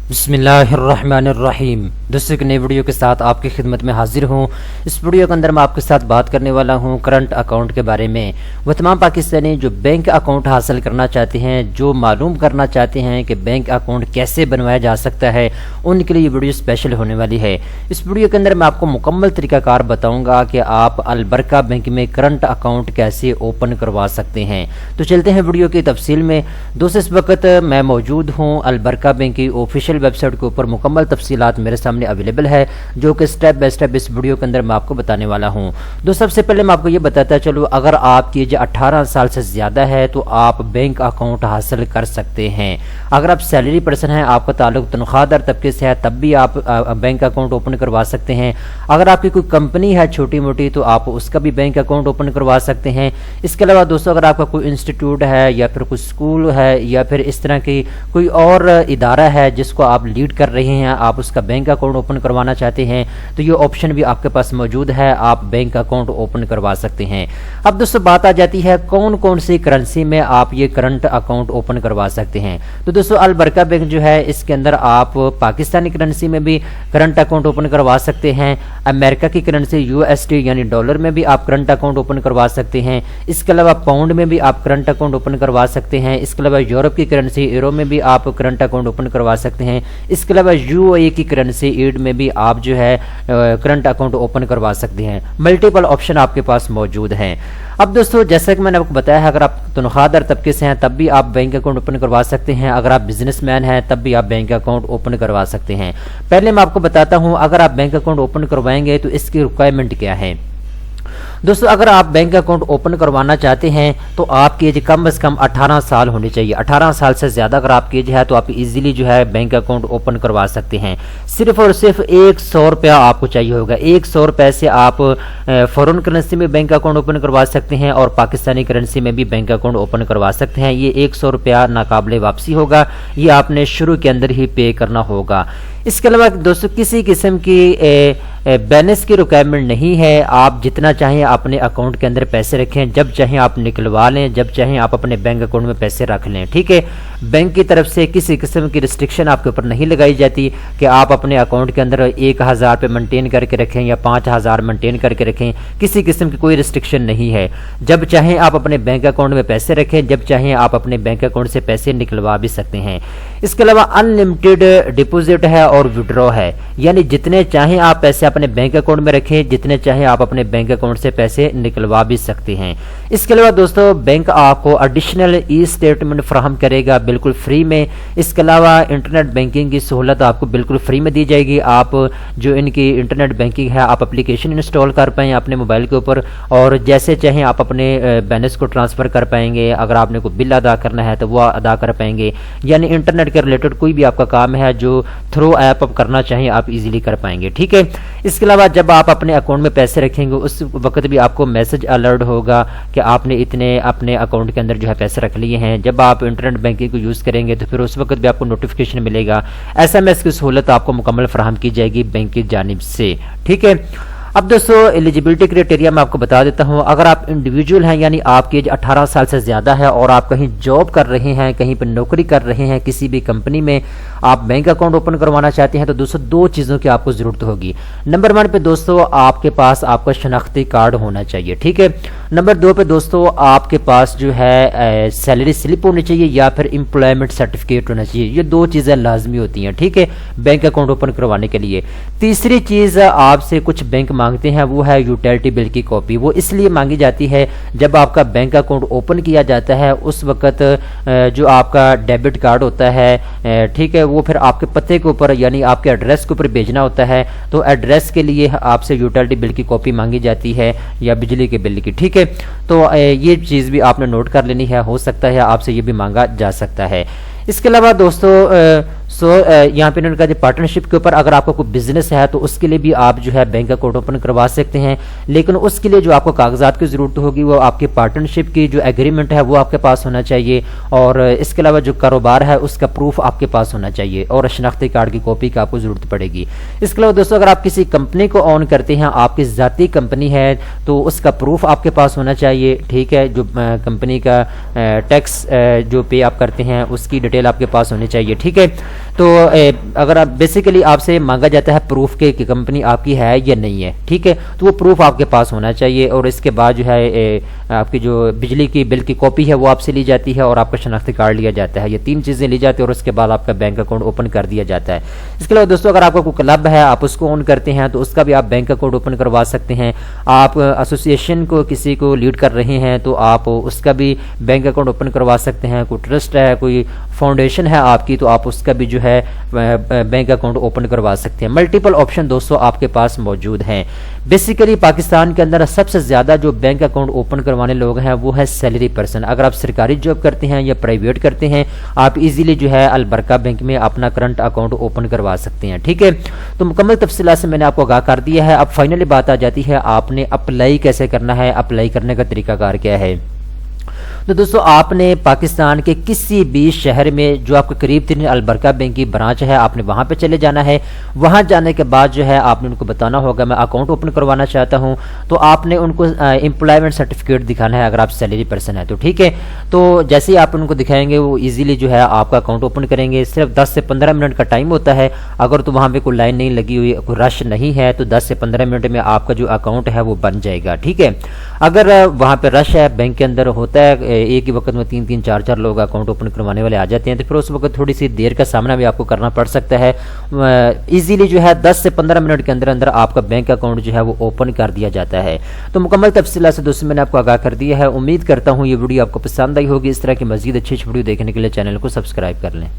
बिस्मिल्लाहिर्रहमानिर्रहीम। दोस्तों, एक नई वीडियो के साथ आपकी खिदमत में हाजिर हूँ। इस वीडियो के अंदर मैं आपके साथ बात करने वाला हूँ करंट अकाउंट के बारे में। वो तमाम पाकिस्तानी जो बैंक अकाउंट हासिल करना चाहते हैं, जो मालूम करना चाहते हैं कि बैंक अकाउंट कैसे बनवाया जा सकता है, उनके लिए ये वीडियो स्पेशल होने वाली है। इस वीडियो के अंदर मैं आपको मुकम्मल तरीकाकार बताऊँगा कि आप अलबरका बैंक में करंट अकाउंट कैसे ओपन करवा सकते हैं। तो चलते हैं वीडियो की तफसील में। दोस्तों, इस वक्त मैं मौजूद हूँ अलबरका बैंक की ऑफिशियल वेबसाइट के ऊपर। मुकम्मल तफसीलात मेरे सामने अवेलेबल है, जो कि स्टेप बाय स्टेप इस वीडियो के अंदर मैं आपको बताने वाला हूं। दोस्तों, सबसे पहले मैं आपको ये बताता चलूँ, अगर आपकी एज 18 साल से ज़्यादा है तो आप बैंक अकाउंट हासिल कर सकते हैं। अगर आप सैलरी पर्सन हैं, आपका ताल्लुक तनख्वाहदार तबके से है, तब भी आप बैंक अकाउंट ओपन करवा सकते हैं। अगर आपकी कोई कंपनी है छोटी मोटी, तो आप उसका भी बैंक अकाउंट ओपन करवा सकते हैं। इसके अलावा दोस्तों, अगर आपका कोई इंस्टीट्यूट है या फिर कोई स्कूल है या फिर इस तरह की कोई और इदारा है जिसको आप लीड कर रहे हैं, आप उसका बैंक अकाउंट ओपन करवाना चाहते हैं, तो ये ऑप्शन भी आपके पास मौजूद है, आप बैंक अकाउंट ओपन करवा सकते हैं। अब दोस्तों, बात आ जाती है कौन कौन सी करेंसी में आप ये करंट अकाउंट ओपन करवा सकते हैं। तो दोस्तों, अलबरका बैंक जो है, इसके अंदर आप पाकिस्तानी करेंसी में भी करंट अकाउंट ओपन करवा सकते हैं। अमेरिका की करेंसी USD यानी डॉलर में भी आप करंट अकाउंट ओपन करवा सकते हैं। इसके अलावा पाउंड में भी आप करंट अकाउंट ओपन करवा सकते हैं। इसके अलावा यूरोप की करेंसी यूरो में भी आप करंट अकाउंट ओपन करवा सकते हैं। इसके अलावा UAE की करेंसी AED में भी आप जो है करंट अकाउंट ओपन करवा सकते हैं। मल्टीपल ऑप्शन आपके पास मौजूद हैं। अब दोस्तों, जैसा कि मैंने आपको बताया है, अगर आप तनख्वाहदार तबके से हैं तब भी आप बैंक अकाउंट ओपन करवा सकते हैं। अगर आप बिजनेसमैन हैं तब भी आप बैंक अकाउंट ओपन करवा सकते हैं। पहले मैं आपको बताता हूं, अगर आप बैंक अकाउंट ओपन करवाएंगे तो इसकी रिक्वायरमेंट क्या है। दोस्तों, अगर आप बैंक अकाउंट ओपन करवाना चाहते हैं तो आपकी एज कम से कम 18 साल होनी चाहिए। 18 साल से ज़्यादा अगर आपकी एज है तो आप इजीली जो है बैंक अकाउंट ओपन करवा सकते हैं। सिर्फ और सिर्फ 100 रुपया आपको चाहिए होगा। 100 रुपये से आप फॉरेन करेंसी में बैंक अकाउंट ओपन करवा सकते हैं और पाकिस्तानी करेंसी में भी बैंक अकाउंट ओपन करवा सकते हैं। ये 100 रुपया नाकाबिले वापसी होगा, ये आपने शुरू के अंदर ही पे करना होगा। इसके अलावा दोस्तों, किसी किस्म की बैलेंस की रिक्वायरमेंट नहीं है। आप जितना चाहें अपने अकाउंट के अंदर पैसे रखें, जब चाहें आप निकलवा लें, जब चाहें आप अपने बैंक अकाउंट में पैसे रख लें। ठीक है, बैंक की तरफ से किसी किस्म की रिस्ट्रिक्शन आपके ऊपर नहीं लगाई जाती कि आप अपने अकाउंट के अंदर 1000 पे मेंटेन करके रखें या 5000 मेंटेन करके रखें। किसी किस्म की कोई रिस्ट्रिक्शन नहीं है। जब चाहें आप अपने बैंक अकाउंट में पैसे रखें, जब चाहें आप अपने बैंक अकाउंट से पैसे निकलवा भी सकते हैं। इसके अलावा अनलिमिटेड डिपॉजिट है और विड्रॉ है, यानी जितने चाहें आप पैसे अपने बैंक अकाउंट में रखें, जितने चाहें आप अपने बैंक अकाउंट से पैसे निकलवा भी सकते हैं। इसके अलावा दोस्तों, बैंक आपको एडिशनल ई स्टेटमेंट फराहम करेगा बिल्कुल फ्री में। इसके अलावा इंटरनेट बैंकिंग की सहूलत आपको बिल्कुल फ्री में दी जाएगी। आप जो इनकी इंटरनेट बैंकिंग है, आप एप्लीकेशन इंस्टॉल कर पाएँ अपने मोबाइल के ऊपर और जैसे चाहें आप अपने बैलेंस को ट्रांसफ़र कर पाएंगे। अगर आपने कोई बिल अदा करना है तो वो अदा कर पाएंगे, यानी इंटरनेट के रिलेटेड कोई भी आपका काम है जो थ्रू ऐप आप करना चाहें आप इजीली कर पाएंगे। ठीक है, इसके अलावा जब आप अपने अकाउंट में पैसे रखेंगे उस वक्त भी आपको मैसेज अलर्ट होगा कि आपने इतने अपने अकाउंट के अंदर जो है पैसे रख लिए हैं। जब आप इंटरनेट बैंकिंग को यूज़ करेंगे तो फिर उस वक्त भी आपको नोटिफिकेशन मिलेगा। SMS की सहूलत आपको मुकम्मल फराहम की जाएगी बैंक की जानिब से। ठीक है, अब दोस्तों, एलिजिबिलिटी क्राइटेरिया मैं आपको बता देता हूं। अगर आप इंडिविजुअल हैं, यानी आपकी एज 18 साल से ज़्यादा है और आप कहीं जॉब कर रहे हैं, कहीं पर नौकरी कर रहे हैं, किसी भी कंपनी में आप बैंक अकाउंट ओपन करवाना चाहते हैं, तो दोस्तों 2 चीज़ों की आपको ज़रूरत होगी। नंबर 1 पे दोस्तों, आपके पास आपका शनाख्ती कार्ड होना चाहिए। ठीक है, नंबर 2 पे दोस्तों, आपके पास जो है सैलरी स्लिप होनी चाहिए या फिर एम्प्लॉयमेंट सर्टिफिकेट होना चाहिए। ये 2 चीज़ें लाजमी होती हैं, ठीक है, बैंक अकाउंट ओपन करवाने के लिए। तीसरी चीज़ आपसे कुछ बैंक मांगते हैं, वो है यूटिलिटी बिल की कॉपी। वो इसलिए मांगी जाती है, जब आपका बैंक अकाउंट ओपन किया जाता है उस वक्त जो आपका डेबिट कार्ड होता है, ठीक है, वो फिर आपके पते के ऊपर यानी आपके एड्रेस के ऊपर भेजना होता है। तो एड्रेस के लिए आपसे यूटिलिटी बिल की कॉपी मांगी जाती है या बिजली के बिल की। ठीक है, तो ये चीज़ भी आपने नोट कर लेनी है, हो सकता है आपसे ये भी मांगा जा सकता है। इसके अलावा दोस्तों, यहाँ पे इन्होंने कहा जो पार्टनरशिप के ऊपर अगर आपका कोई बिजनेस है तो उसके लिए भी आप जो है बैंक अकाउंट ओपन करवा सकते हैं, लेकिन उसके लिए जो आपको कागजात की जरूरत होगी वो आपके पार्टनरशिप की जो एग्रीमेंट है वो आपके पास होना चाहिए, और इसके अलावा जो कारोबार है उसका प्रूफ आपके पास होना चाहिए, और शनाख्ती कार्ड की कॉपी की आपको जरूरत पड़ेगी। इसके अलावा दोस्तों, अगर आप किसी कंपनी को ऑन करते हैं, आपकी ज़ाती कंपनी है, तो उसका प्रूफ आपके पास होना चाहिए। ठीक है, जो कंपनी का टैक्स जो पे आप करते हैं उसकी डिटेल आपके पास होनी चाहिए, ठीक है। तो अगर आप बेसिकली आपसे मांगा जाता है प्रूफ के कि कंपनी आपकी है या नहीं है, ठीक है, तो वो प्रूफ आपके पास होना चाहिए। और इसके बाद जो है आपकी जो बिजली की बिल की कॉपी है वो आपसे ली जाती है और आपका शनाख्ती कार्ड लिया जाता है। ये 3 चीज़ें ली जाती है और उसके बाद आपका बैंक अकाउंट ओपन कर दिया जाता है। इसके अलावा दोस्तों अगर आपका कोई क्लब है, आप उसको ऑन करते हैं तो उसका भी आप बैंक अकाउंट ओपन करवा सकते हैं। आप एसोसिएशन को किसी को लीड कर रहे हैं तो आप उसका भी बैंक अकाउंट ओपन करवा सकते हैं। कोई ट्रस्ट है, कोई फाउंडेशन है आपकी, तो आप उसका भी जो है बैंक अकाउंट ओपन करवा सकते हैं। मल्टीपल ऑप्शन दोस्तों आपके पास मौजूद हैं। बेसिकली पाकिस्तान के अंदर सबसे ज़्यादा जो बैंक अकाउंट ओपन करवाने लोग हैं वो है सैलरी पर्सन। अगर आप सरकारी जॉब करते हैं या प्राइवेट करते हैं, आप इजीली जो है अलबरका बैंक में अपना करंट अकाउंट ओपन करवा सकते हैं, ठीक है। तो मुकम्मल तफसीलात से मैंने आपको आगाह कर दिया है। अब फाइनली बात आ जाती है आपने अप्लाई कैसे करना है, अप्लाई करने का तरीकाकार क्या है। तो दोस्तों आपने पाकिस्तान के किसी भी शहर में जो आपके करीब तरीन अलबरका बैंक की ब्रांच है, आपने वहां पे चले जाना है। वहां जाने के बाद जो है आपने उनको बताना होगा मैं अकाउंट ओपन करवाना चाहता हूं, तो आपने उनको एम्प्लॉयमेंट सर्टिफिकेट दिखाना है अगर आप सैलरी पर्सन है तो, ठीक है। तो जैसे ही आप उनको दिखाएंगे वो इजीली जो है आपका अकाउंट ओपन करेंगे। सिर्फ 10 से 15 मिनट का टाइम होता है। अगर तो वहां पे कोई लाइन नहीं लगी हुई, कोई रश नहीं है, तो 10 से 15 मिनट में आपका जो अकाउंट है वो बन जाएगा, ठीक है। अगर वहां पे रश है, बैंक के अंदर होता है एक ही वक्त में 3-3, 4-4 लोग अकाउंट ओपन करवाने वाले आ जाते हैं, तो फिर उस वक्त थोड़ी सी देर का सामना भी आपको करना पड़ सकता है। इजीली जो है 10 से 15 मिनट के अंदर अंदर आपका बैंक अकाउंट जो है वो ओपन कर दिया जाता है। तो मुकम्मल तफसीलात से दोस्तों मैंने आपको आगाह कर दिया है। उम्मीद करता हूँ ये वीडियो आपको पसंद आई होगी। इस तरह की मजीद अच्छी वीडियो देखने के लिए चैनल को सब्सक्राइब कर लें।